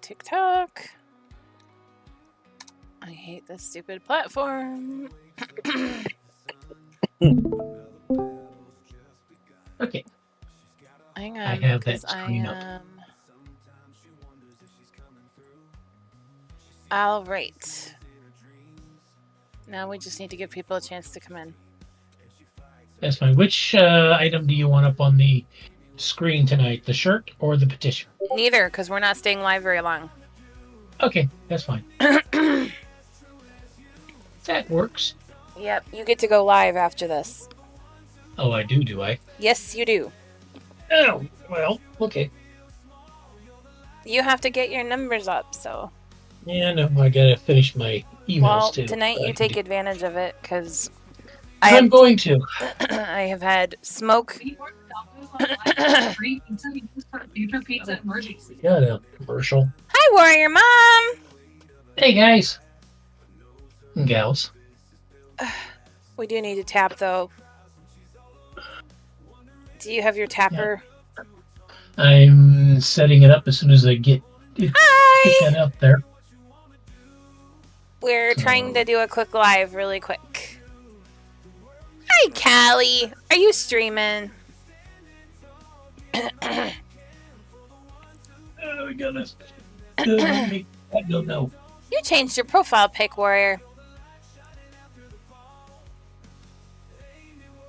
TikTok. I hate this stupid platform. Okay. Hang on, I have that because I screen up. am. All right. Now we just need to give people a chance to come in. That's fine. Which item do you want up on the screen tonight? The shirt or the petition? Neither, because we're not staying live very long. Okay, that's fine. That works. Yep, you get to go live after this. Oh, I do I? Yes, you do. Oh, well, okay. You have to get your numbers up, so. Yeah, no, I gotta finish my emails too. Tonight you take advantage of it, because I'm going to. I have had smoke. Got a commercial. Hi, Warrior Mom! Hey, guys. And gals. We do need to tap, though. Do you have your tapper? Yeah. I'm setting it up as soon as I get it up there. We're trying to do a quick live really quick. Hi, Callie. Are you streaming? Oh, my goodness. I don't know. You changed your profile pic, Warrior.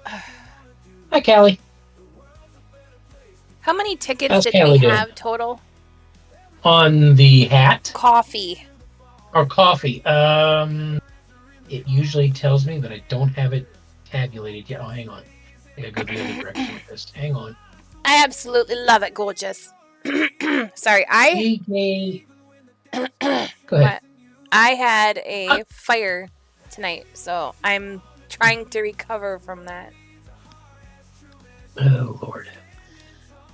Hi, Callie. How many tickets How's did Callie we doing? have total? On the hat? Coffee. Or coffee. It usually tells me, but I don't have it tabulated yet. Oh, hang on. I gotta go the other direction with this. Hang on. I absolutely love it. Gorgeous. Sorry, Go ahead. I had a fire tonight, so I'm trying to recover from that. Oh, Lord.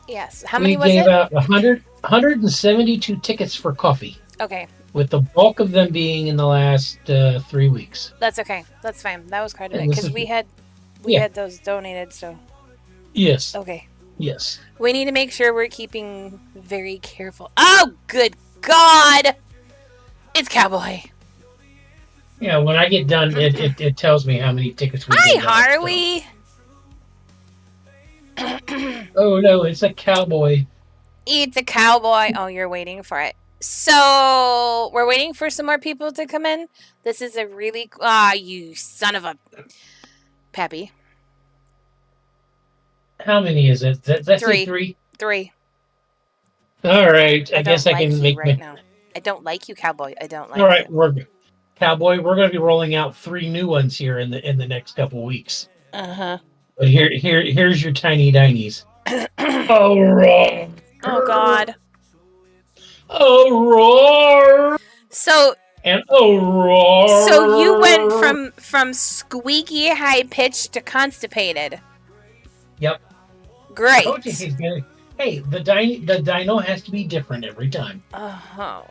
Yes. How many we was gave it? out 172 tickets for coffee. Okay. With the bulk of them being in the last 3 weeks. That's okay. That's fine. That was quite a bit And this because is- we had those donated. So Yes. okay. Yes. We need to make sure we're keeping very careful. Oh, good God! It's Cowboy. Yeah, when I get done, it tells me how many tickets we Hi, gave out, Harley. so. Oh no, it's a cowboy. It's a cowboy. Oh, you're waiting for it. So we're waiting for some more people to come in. This is a really you son of a Pappy. How many is it? That's Three. 3. 3. All right, I guess I don't can like make you right now. I don't like you, Cowboy. I don't like All right, you. we're Cowboy. We're going to be rolling out 3 new ones here in the next couple weeks. Uh-huh. But here's your tiny dinies. Oh, roar. Oh God. Oh, roar. So and roar. So you went from squeaky high pitched to constipated. Yep. Great. I told you he's gonna. Hey, the dino has to be different every time. Oh.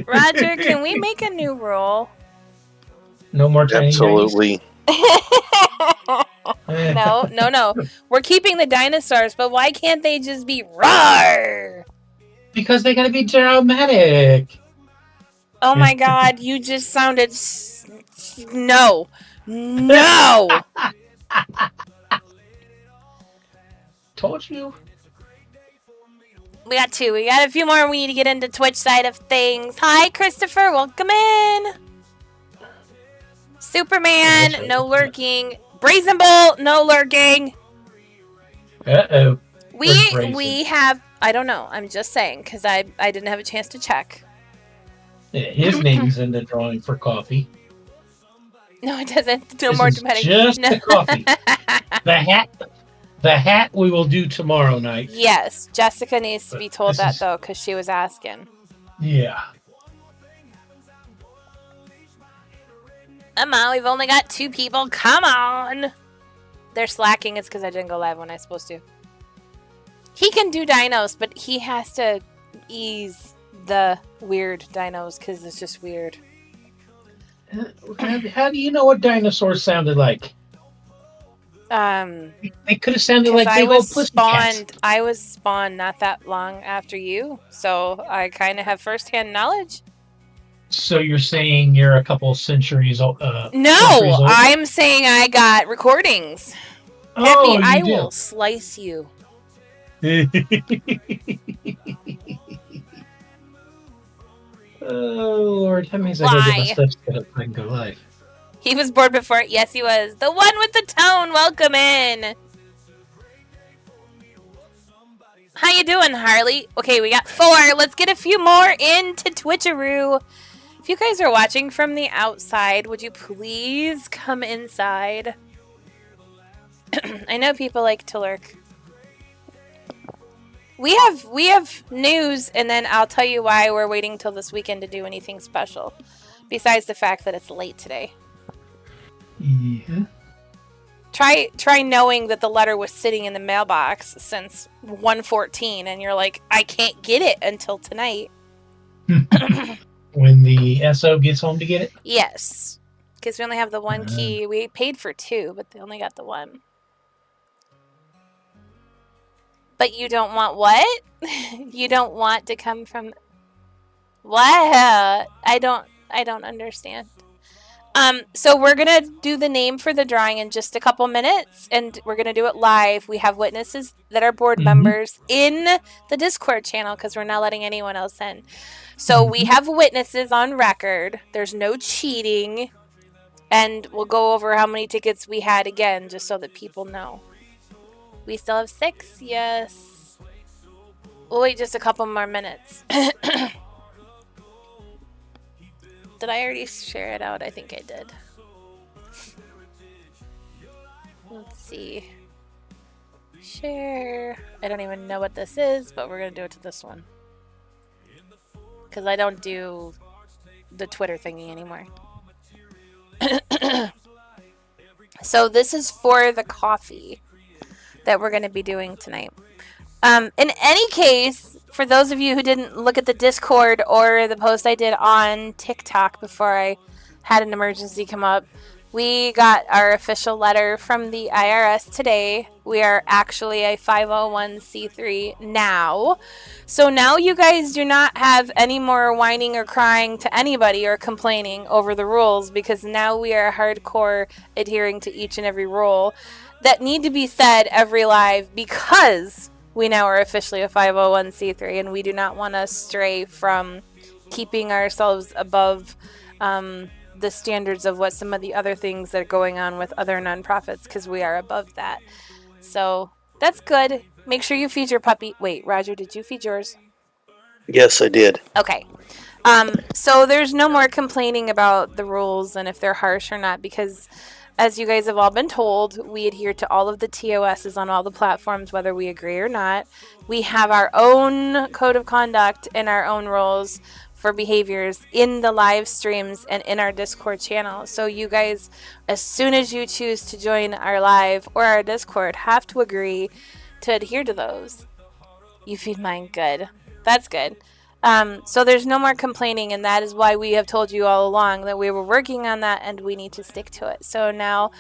Roger, can we make a new rule? No more tiny Absolutely. No. We're keeping the dinosaurs, but why can't they just be roar? Because they gotta be dramatic. Oh my God, you just sounded... No. Told you. We got 2. We got a few more. We need to get into Twitch side of things. Hi, Christopher. Welcome in. Superman, no lurking. Brazen Bull, no lurking. Uh-oh. We have... I don't know. I'm just saying, because I didn't have a chance to check. Yeah, his name's in the drawing for coffee. No, it doesn't. No this more is dramatic. Just the coffee. The hat we will do tomorrow night. Yes, Jessica needs to be told that though, because she was asking. Yeah. Come on, we've only got 2 people. Come on. They're slacking. It's because I didn't go live when I was supposed to. He can do dinos, but he has to ease the weird dinos because it's just weird. How do you know what dinosaurs sounded like? They could have sounded Because like big old pussycats. I was spawned not that long after you, so I kind of have firsthand knowledge. So you're saying you're a couple centuries old? No, I'm saying I got recordings. Peppy, Oh, you I do. will slice you. Oh, Lord. That means I gotta get my stuff set up so I can go live. He was bored before. Yes, he was. The one with the tone. Welcome in. How you doing, Harley? Okay, we got 4. Let's get a few more into Twitcheroo. If you guys are watching from the outside, would you please come inside? I know people like to lurk. We have news, and then I'll tell you why we're waiting till this weekend to do anything special. Besides the fact that it's late today. Yeah. Try knowing that the letter was sitting in the mailbox since 1:14, and you're like, I can't get it until tonight. When the SO gets home to get it? Yes. Because we only have the one key. We paid for 2, but they only got the 1. But you don't want what? You don't want to come from... What? I don't understand. So we're going to do the name for the drawing in just a couple minutes, and we're going to do it live. We have witnesses that are board members in the Discord channel because we're not letting anyone else in. So we have witnesses on record. There's no cheating. And we'll go over how many tickets we had again, just so that people know. We still have 6, yes. We'll wait just a couple more minutes. Did I already share it out? I think I did. Let's see. Share. I don't even know what this is, but we're going to do it to this one. Because I don't do the Twitter thingy anymore. So this is for the coffee that we're going to be doing tonight. In any case, for those of you who didn't look at the Discord or the post I did on TikTok before I had an emergency come up, we got our official letter from the IRS today. We are actually a 501c3 now. So now you guys do not have any more whining or crying to anybody or complaining over the rules, because now we are hardcore adhering to each and every rule that need to be said every live, because we now are officially a 501c3 and we do not want to stray from keeping ourselves above the standards of what some of the other things that are going on with other nonprofits, because we are above that. So that's good. Make sure you feed your puppy. Wait, Roger, did you feed yours? Yes, I did. Okay. So there's no more complaining about the rules and if they're harsh or not, because as you guys have all been told, we adhere to all of the TOSs on all the platforms, whether we agree or not. We have our own code of conduct and our own rules for behaviors in the live streams and in our Discord channel. So you guys, as soon as you choose to join our live or our Discord, have to agree to adhere to those. You feed mine good. That's good. So there's no more complaining, and that is why we have told you all along that we were working on that and we need to stick to it. So now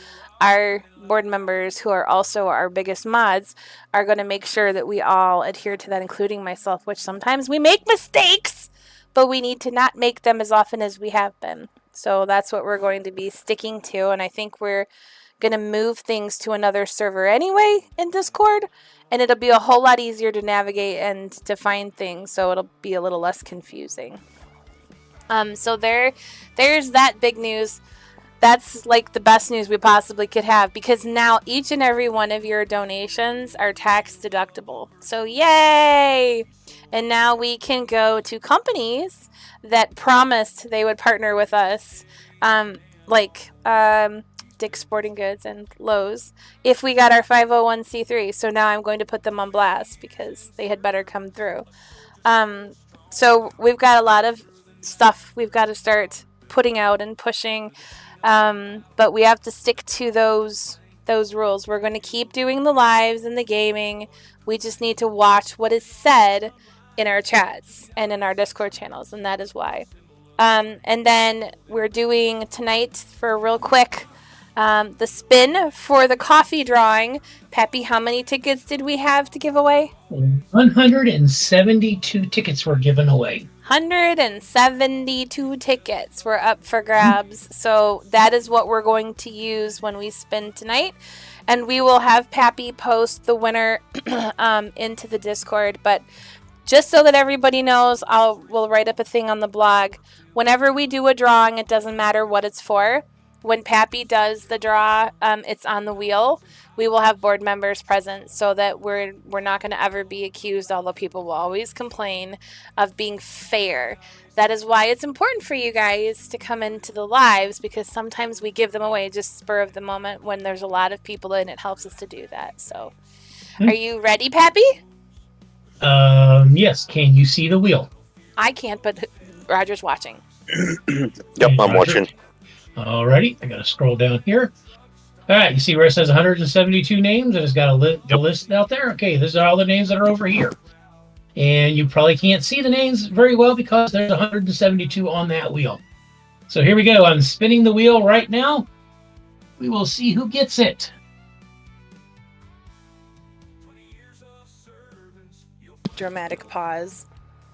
our board members, who are also our biggest mods, are going to make sure that we all adhere to that, including myself, which sometimes we make mistakes, but we need to not make them as often as we have been. So that's what we're going to be sticking to, and I think we're going to move things to another server anyway in Discord, and it'll be a whole lot easier to navigate and to find things, so it'll be a little less confusing. So there's that big news. That's like the best news we possibly could have, because now each and every one of your donations are tax deductible. So yay! And now we can go to companies that promised they would partner with us, like Dick's Sporting Goods and Lowe's, if we got our 501c3. So now I'm going to put them on blast because they had better come through. So we've got a lot of stuff we've got to start putting out and pushing, but we have to stick to those rules. We're going to keep doing the lives and the gaming. We just need to watch what is said in our chats and in our Discord channels, and that is why. And then we're doing tonight, for real quick, The spin for the coffee drawing. Peppy, how many tickets did we have to give away? 172 tickets were given away. 172 tickets were up for grabs. So that is what we're going to use when we spin tonight. And we will have Pappy post the winner into the Discord. But just so that everybody knows, we'll write up a thing on the blog. Whenever we do a drawing, it doesn't matter what it's for. When Pappy does the draw, it's on the wheel. We will have board members present so that we're not going to ever be accused, although people will always complain, of being fair. That is why it's important for you guys to come into the lives, because sometimes we give them away just spur of the moment when there's a lot of people and it helps us to do that. So, Are you ready, Pappy? Yes. Can you see the wheel? I can't, but Roger's watching. Yep, I'm watching. Alrighty, I gotta scroll down here. All right, you see where it says 172 names, and it's got a list out there. Okay, these are all the names that are over here, and you probably can't see the names very well because there's 172 on that wheel. So here we go. I'm spinning the wheel right now. We will see who gets it. Dramatic pause.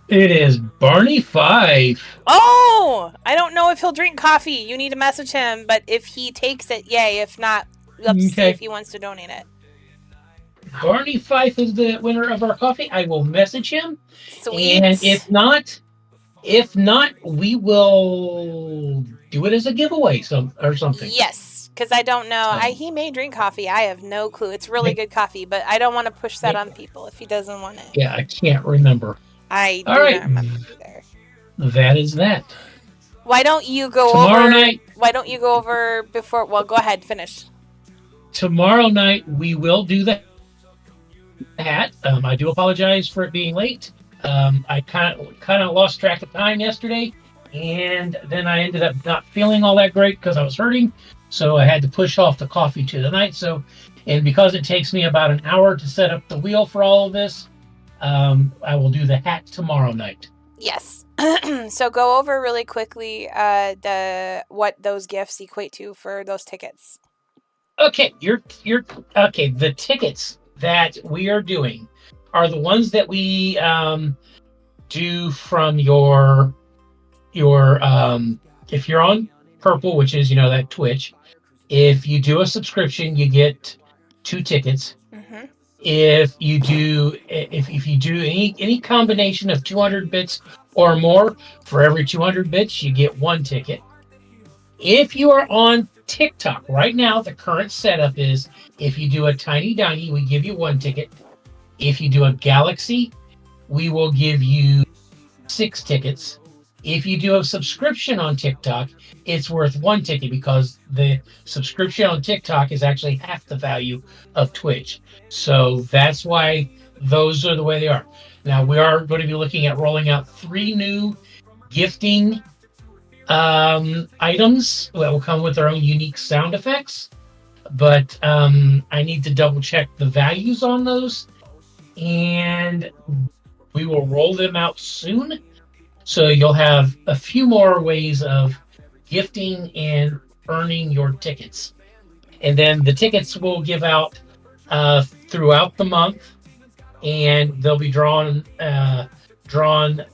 It is Barney 5. Oh, I don't know if he'll drink coffee. You need to message him, but if he takes it, yay. If not, we'll have to see if he wants to donate it. Barney 5 is the winner of our coffee. I will message him. Sweet. And if not, we will do it as a giveaway or something. Yes, because I don't know. He may drink coffee. I have no clue. It's really good coffee, but I don't want to push that on people if he doesn't want it. Yeah, I can't remember. I do not remember either. That is that. Why don't you go Tomorrow night? Why don't you go over before? Well, go ahead. Finish. Tomorrow night we will do the hat. I do apologize for it being late. I kind of lost track of time yesterday, and then I ended up not feeling all that great because I was hurting. So I had to push off the coffee to the night. And because it takes me about an hour to set up the wheel for all of this, I will do the hat tomorrow night. Yes. So go over really quickly what those gifts equate to for those tickets. Okay, you're okay. The tickets that we are doing are the ones that we do from your if you're on Purple, which is that Twitch. If you do a subscription, you get 2 tickets. Mm-hmm. If you do any combination of 200 bits or more, for every 200 bits, you get 1 ticket. If you are on TikTok right now, the current setup is if you do a Tiny Diny, we give you 1 ticket. If you do a Galaxy, we will give you 6 tickets. If you do a subscription on TikTok, it's worth 1 ticket because the subscription on TikTok is actually half the value of Twitch. So that's why those are the way they are. Now, we are going to be looking at rolling out 3 new gifting items that will come with their own unique sound effects. But I need to double check the values on those. And we will roll them out soon. So you'll have a few more ways of gifting and earning your tickets. And then the tickets will give out throughout the month, and they'll be drawn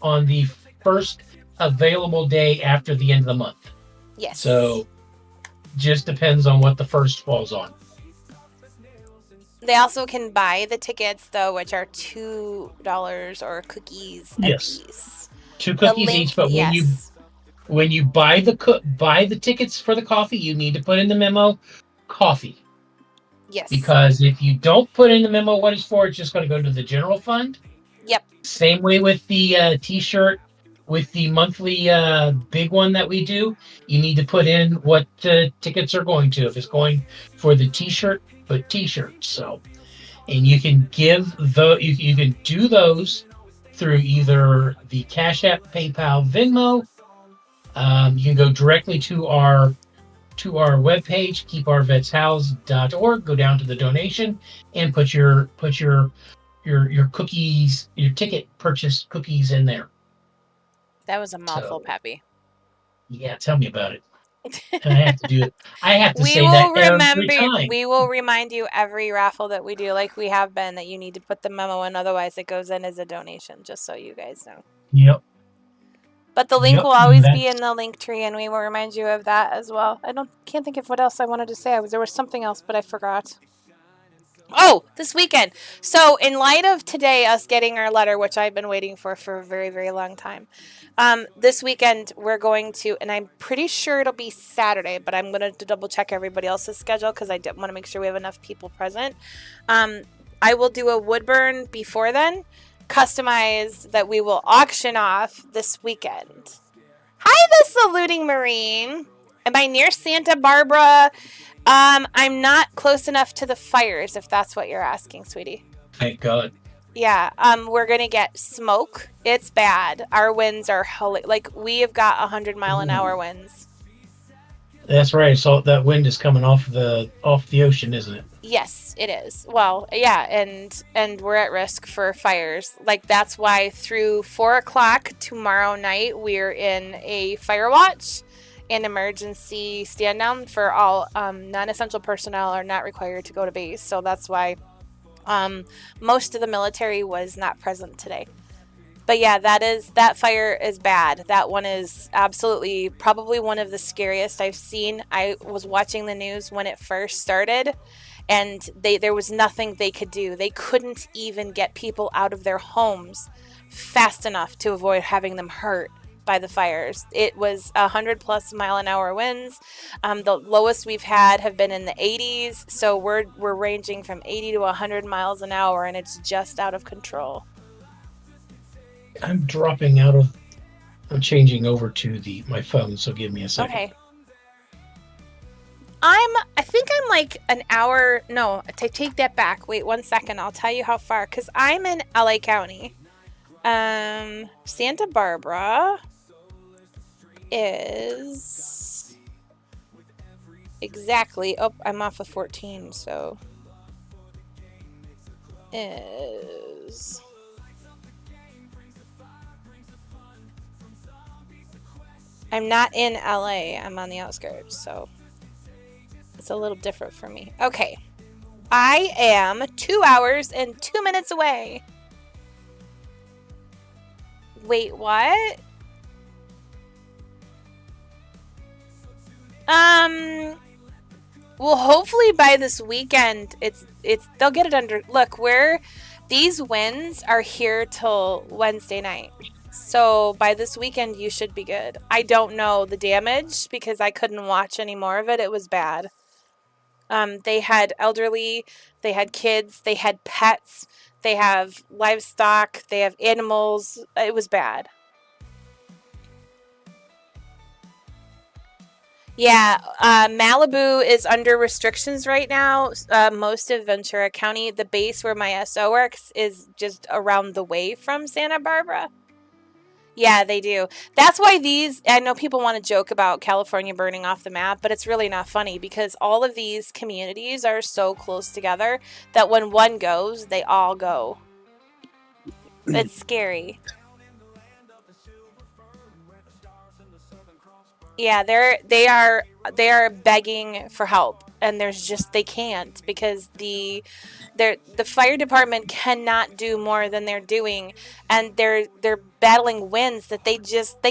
on the first available day after the end of the month. Yes. So just depends on what the first falls on. They also can buy the tickets, though, which are $2 or cookies a piece. 2 cookies each, but when you buy the tickets for the coffee, you need to put in the memo coffee. Yes. Because if you don't put in the memo what it's for, it's just going to go to the general fund. Yep. Same way with the T-shirt, with the monthly big one that we do. You need to put in what tickets are going to. If it's going for the T-shirt, put T-shirt. So, and you can you can do those through either the Cash App, PayPal, Venmo. You can go directly to our webpage, keepourvetshoused.org. Go down to the donation and put your cookies, your ticket purchase cookies in there. That was a mouthful, Pappy. Yeah, tell me about it. And I have to do it. I have to We say will that every remember. time. We will remind you every raffle that we do, like we have been, that you need to put the memo in. Otherwise, it goes in as a donation. Just so you guys know. Yep. But the link Yep, will and always be that's in the link tree, and we will remind you of that as well. Can't think of what else I wanted to say. There was something else, but I forgot. Oh, this weekend. So, in light of today, us getting our letter, which I've been waiting for a very, very long time, this weekend we're going to, and I'm pretty sure it'll be Saturday, but I'm going to double check everybody else's schedule because I want to make sure we have enough people present. I will do a wood burn before then, customized, that we will auction off this weekend. Hi, the saluting Marine. Am I near Santa Barbara? I'm not close enough to the fires, if that's what you're asking, sweetie. thank God. Yeah, we're gonna get smoke. It's bad. Our winds are like we have got 100-mile-an-hour winds. That's right. So that wind is coming off the ocean, isn't it? Yes, it is. Well, yeah, and we're at risk for fires. Like that's why through 4:00 tomorrow night we're in a fire watch. An emergency stand down for all non-essential personnel are not required to go to base. So that's why most of the military was not present today. But yeah, that fire is bad. That one is absolutely probably one of the scariest I've seen. I was watching the news when it first started, and there was nothing they could do. They couldn't even get people out of their homes fast enough to avoid having them hurt by the fires. It was 100-plus-mile-an-hour winds. The lowest we've had have been in the 80s, so we're ranging from 80 to 100 miles an hour, and it's just out of control. I'm changing over to my phone, so give me a second. Okay. I think I'm like an hour. No, take that back. Wait 1 second. I'll tell you how far. Because I'm in LA County. Santa Barbara is exactly. Oh, I'm off of 14, so is. I'm not in LA. I'm on the outskirts, so it's a little different for me. Okay. I am 2 hours and 2 minutes away. Wait, what? Well, hopefully by this weekend, they'll get it under. Look, these winds are here till Wednesday night. So by this weekend, you should be good. I don't know the damage because I couldn't watch any more of it. It was bad. They had elderly, they had kids, they had pets, they have livestock, they have animals. It was bad. Yeah, Malibu is under restrictions right now. Most of Ventura County, the base where my SO works, is just around the way from Santa Barbara. Yeah, they do. That's why I know people want to joke about California burning off the map, but it's really not funny because all of these communities are so close together that when one goes, they all go. It's scary. Yeah, they are begging for help, and they can't because the fire department cannot do more than they're doing, and they're battling winds that they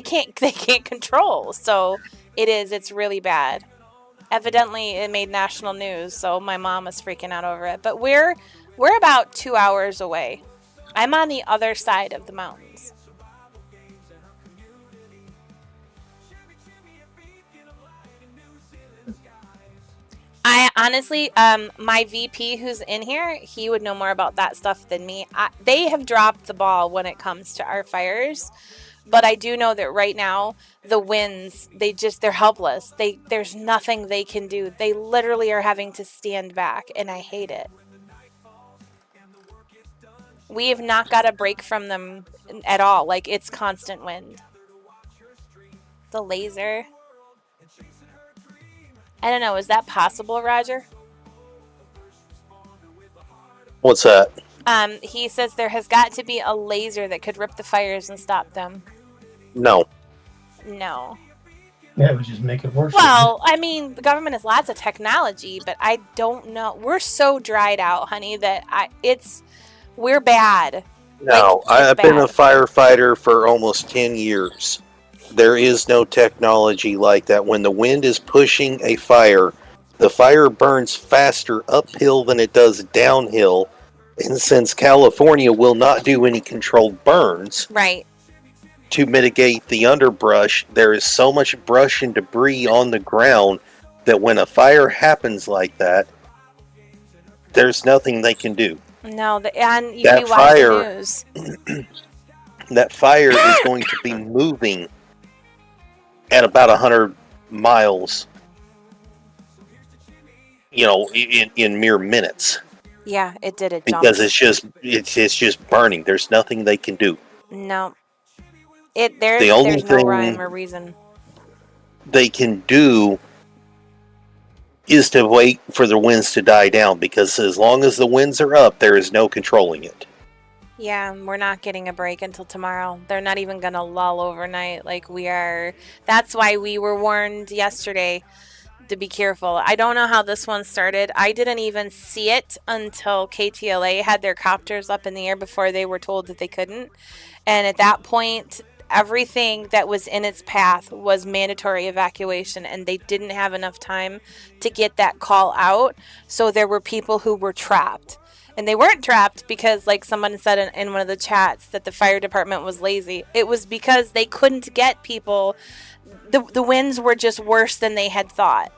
can't control. So it's really bad. Evidently, it made national news, so my mom was freaking out over it. But we're about 2 hours away. I'm on the other side of the mountains. I honestly, my VP who's in here, he would know more about that stuff than me. They have dropped the ball when it comes to our fires, but I do know that right now the winds, they're helpless. There's nothing they can do. They literally are having to stand back, and I hate it. We have not got a break from them at all. Like, it's constant wind. The laser. I don't know. Is that possible, Roger? What's that? He says there has got to be a laser that could rip the fires and stop them. No. No. That would just make it worse. Well, I mean, the government has lots of technology, but I don't know. We're so dried out, honey, that we're bad. No, Like, it's I've been a bad. firefighter for almost 10 years. There is no technology like that. When the wind is pushing a fire, the fire burns faster uphill than it does downhill. And since California will not do any controlled burns Right. to mitigate the underbrush, there is so much brush and debris on the ground that when a fire happens like that, there's nothing they can do. No, and you That watch the fire- news. That fire is going to be moving at about 100 miles, in mere minutes. Yeah, it did. It Because jumped. it's just burning. There's nothing they can do. No. The only There's no thing rhyme or reason. they can do is to wait for the winds to die down, because as long as the winds are up, there is no controlling it. Yeah, we're not getting a break until tomorrow. They're not even going to lull overnight like we are. That's why we were warned yesterday to be careful. I don't know how this one started. I didn't even see it until KTLA had their copters up in the air before they were told that they couldn't. And at that point, everything that was in its path was mandatory evacuation, and they didn't have enough time to get that call out. So there were people who were trapped. And they weren't trapped because, like someone said in one of the chats, that the fire department was lazy. It was because they couldn't get people. The winds were just worse than they had thought.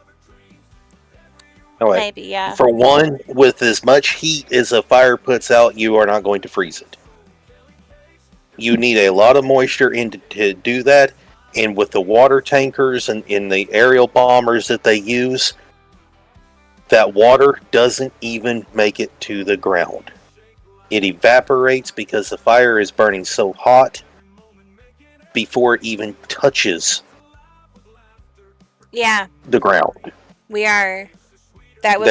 All right. Maybe, yeah. For one, with as much heat as a fire puts out, you are not going to freeze it. You need a lot of moisture to do that. And with the water tankers and in the aerial bombers that they use, that water doesn't even make it to the ground. It evaporates because the fire is burning so hot before it even touches the ground. We are. That was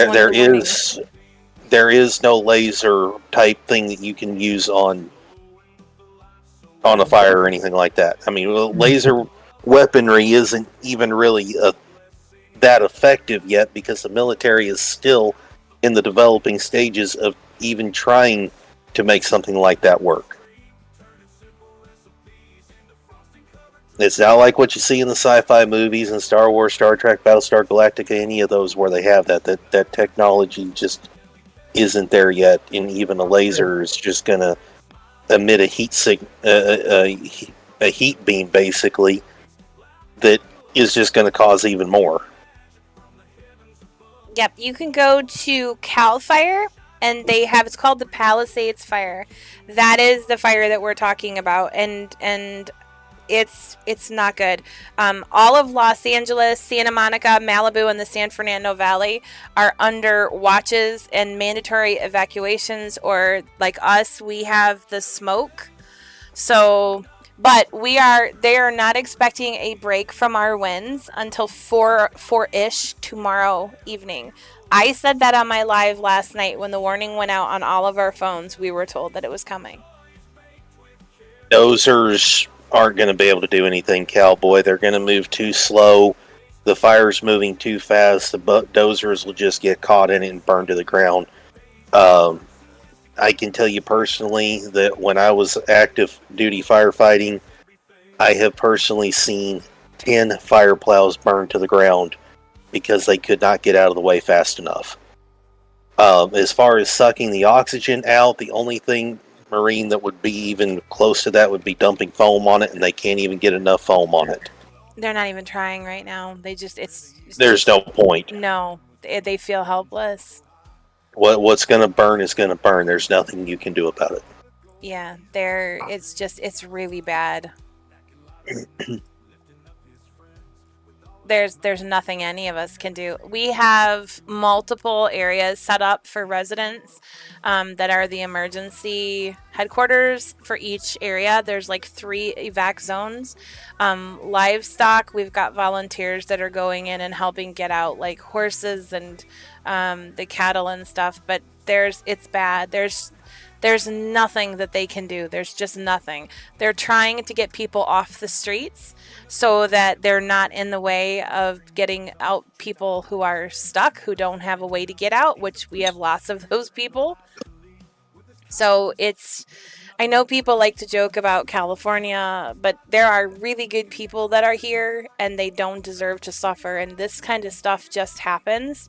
there is no laser type thing that you can use on a fire or anything like that. I mean, laser weaponry isn't even really that effective yet, because the military is still in the developing stages of even trying to make something like that work. It's not like what you see in the sci-fi movies and Star Wars, Star Trek, Battlestar Galactica, any of those where they have that technology just isn't there yet, and even a laser is just going to emit a heat beam, basically, that is just going to cause even more. Yep, you can go to CAL FIRE, and it's called the Palisades Fire. That is the fire that we're talking about, and it's not good. All of Los Angeles, Santa Monica, Malibu, and the San Fernando Valley are under watches and mandatory evacuations, or like us, we have the smoke. So, but they are not expecting a break from our winds until 4-ish tomorrow evening. I said that on my live last night when the warning went out on all of our phones. We were told that it was coming. Dozers aren't going to be able to do anything, Cowboy. They're going to move too slow. The fire's moving too fast. The dozers will just get caught in it and burned to the ground. I can tell you personally that when I was active duty firefighting, I have personally seen 10 fire plows burned to the ground because they could not get out of the way fast enough. As far as sucking the oxygen out, the only thing, Marine, that would be even close to that would be dumping foam on it, and they can't even get enough foam on it. They're not even trying right now. There's no point. No, they feel helpless. What's going to burn is going to burn. There's nothing you can do about it. Yeah, it's really bad. There's nothing any of us can do. We have multiple areas set up for residents that are the emergency headquarters for each area. There's like 3 evac zones. Livestock, we've got volunteers that are going in and helping get out like horses and the cattle and stuff. But it's bad. There's There's nothing that they can do. There's just nothing. They're trying to get people off the streets so that they're not in the way of getting out people who are stuck, who don't have a way to get out, which we have lots of those people. So I know people like to joke about California, but there are really good people that are here and they don't deserve to suffer. And this kind of stuff just happens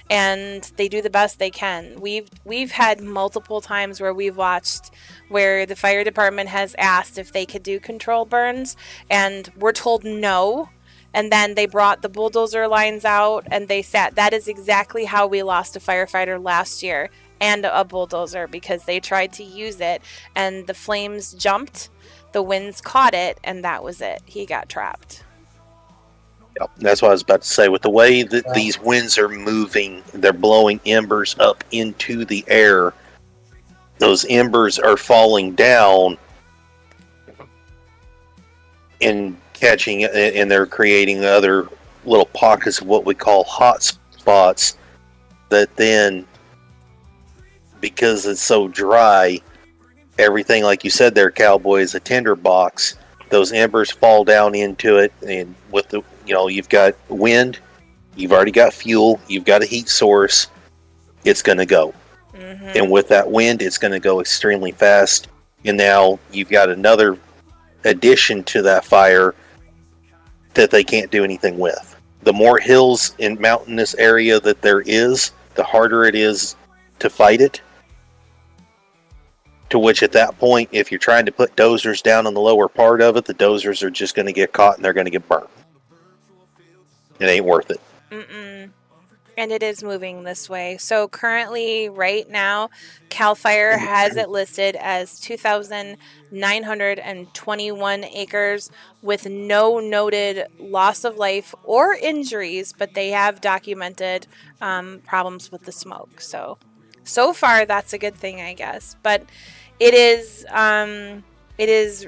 and they do the best they can. We've had multiple times where we've watched where the fire department has asked if they could do control burns and we're told no. And then they brought the bulldozer lines out and they sat. That is exactly how we lost a firefighter last year. And a bulldozer, because they tried to use it and the flames jumped, the winds caught it, and that was it. He got trapped. Yep, that's what I was about to say. With the way that these winds are moving, they're blowing embers up into the air. Those embers are falling down and catching, and they're creating other little pockets of what we call hot spots that then, because it's so dry, everything, like you said there, Cowboy, is a tinderbox. Those embers fall down into it, and with the, you've got wind, you've already got fuel, you've got a heat source, it's going to go. Mm-hmm. And with that wind, it's going to go extremely fast. And now you've got another addition to that fire that they can't do anything with. The more hills and mountainous area that there is, the harder it is to fight it. To which at that point, if you're trying to put dozers down on the lower part of it, the dozers are just going to get caught and they're going to get burnt. It ain't worth it. Mm-mm. And it is moving this way. So currently, right now, CAL FIRE has it listed as 2,921 acres with no noted loss of life or injuries, but they have documented problems with the smoke. So far, that's a good thing, I guess. But it is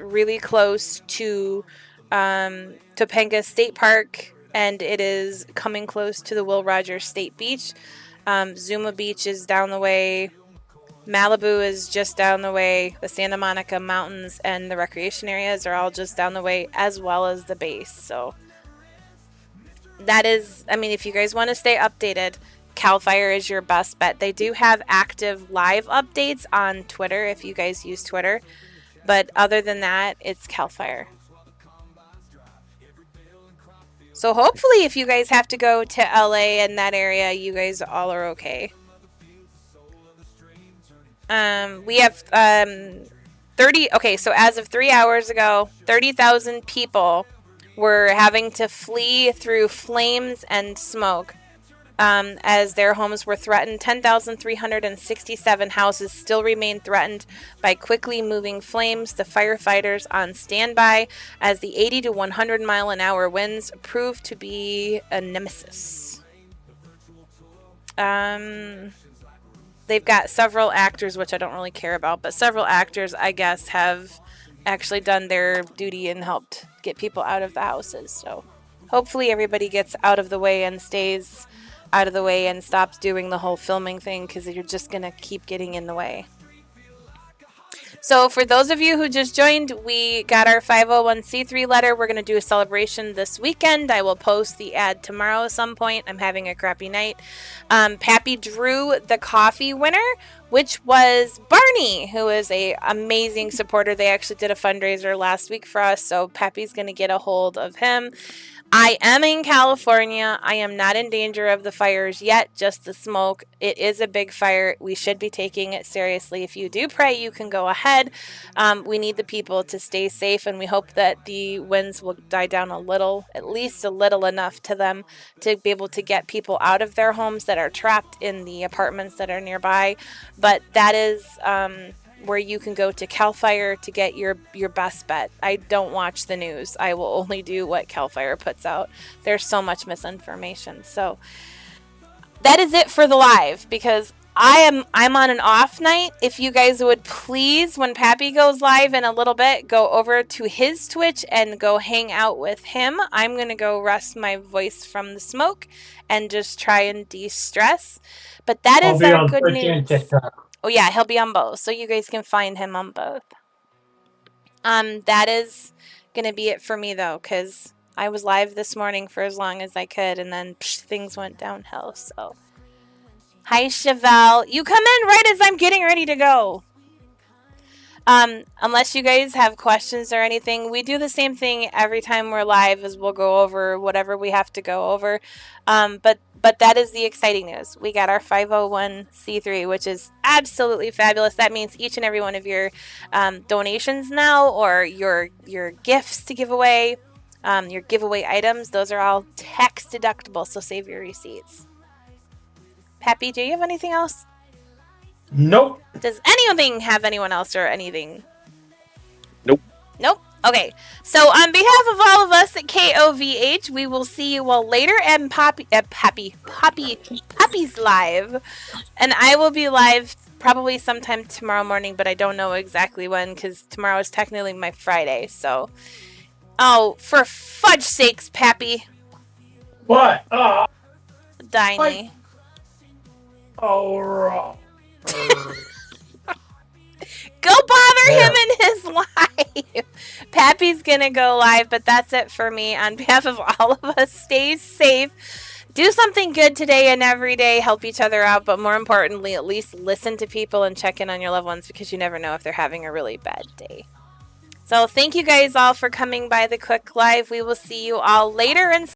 really close to Topanga State Park, and it is coming close to the Will Rogers State Beach. Zuma Beach is down the way. Malibu is just down the way. The Santa Monica Mountains and the recreation areas are all just down the way, as well as the base. So that is, if you guys want to stay updated, CAL FIRE is your best bet. They do have active live updates on Twitter if you guys use Twitter. But other than that, it's CAL FIRE. So hopefully if you guys have to go to LA and that area, you guys all are okay. We have 30. Okay, so as of 3 hours ago, 30,000 people were having to flee through flames and smoke. As their homes were threatened. 10,367 houses still remain threatened by quickly moving flames. The firefighters on standby as the 80 to 100 mile an hour winds proved to be a nemesis. They've got several actors, which I don't really care about, but several actors, I guess, have actually done their duty and helped get people out of the houses. So hopefully everybody gets out of the way and stays out of the way and stops doing the whole filming thing, because you're just going to keep getting in the way. So for those of you who just joined, we got our 501c3 letter. We're going to do a celebration this weekend. I will post the ad tomorrow at some point. I'm having a crappy night. Pappy drew the coffee winner, which was Barney, who is a amazing supporter. They actually did a fundraiser last week for us, so Pappy's going to get a hold of him. I am in California. I am not in danger of the fires yet, just the smoke. It is a big fire. We should be taking it seriously. If you do pray, you can go ahead. We need the people to stay safe, and we hope that the winds will die down a little, at least a little enough to them to be able to get people out of their homes that are trapped in the apartments that are nearby. But that is where you can go to CAL FIRE to get your best bet. I don't watch the news. I will only do what CAL FIRE puts out. There's so much misinformation. So that is it for the live, because I'm on an off night. If you guys would please, when Pappy goes live in a little bit, go over to his Twitch and go hang out with him. I'm going to go rest my voice from the smoke and just try and de-stress. But that is our good news. Oh yeah, he'll be on both, so you guys can find him on both. That is gonna be it for me though, because I was live this morning for as long as I could, and then things went downhill. So, hi Chevelle, you come in right as I'm getting ready to go. Unless you guys have questions or anything, we do the same thing every time we're live, as we'll go over whatever we have to go over. But that is the exciting news. We got our 501c3, which is absolutely fabulous. That means each and every one of your donations now, or your gifts to give away, your giveaway items, those are all tax deductible, so save your receipts. Pappy, do you have anything else? Nope. Does anything have anyone else or anything? Nope. Nope. Okay. So on behalf of all of us at KOVH, we will see you all later and Poppy's live. And I will be live probably sometime tomorrow morning, but I don't know exactly when, because tomorrow is technically my Friday. So, oh, for fudge sakes, Pappy. What? Diney. Oh, Go bother him in his live. Pappy's gonna go live, but that's it for me. On behalf of all of us, stay safe. Do something good today and every day. Help each other out, but more importantly, at least listen to people and check in on your loved ones, because you never know if they're having a really bad day. So thank you guys all for coming by the quick live. We will see you all later. And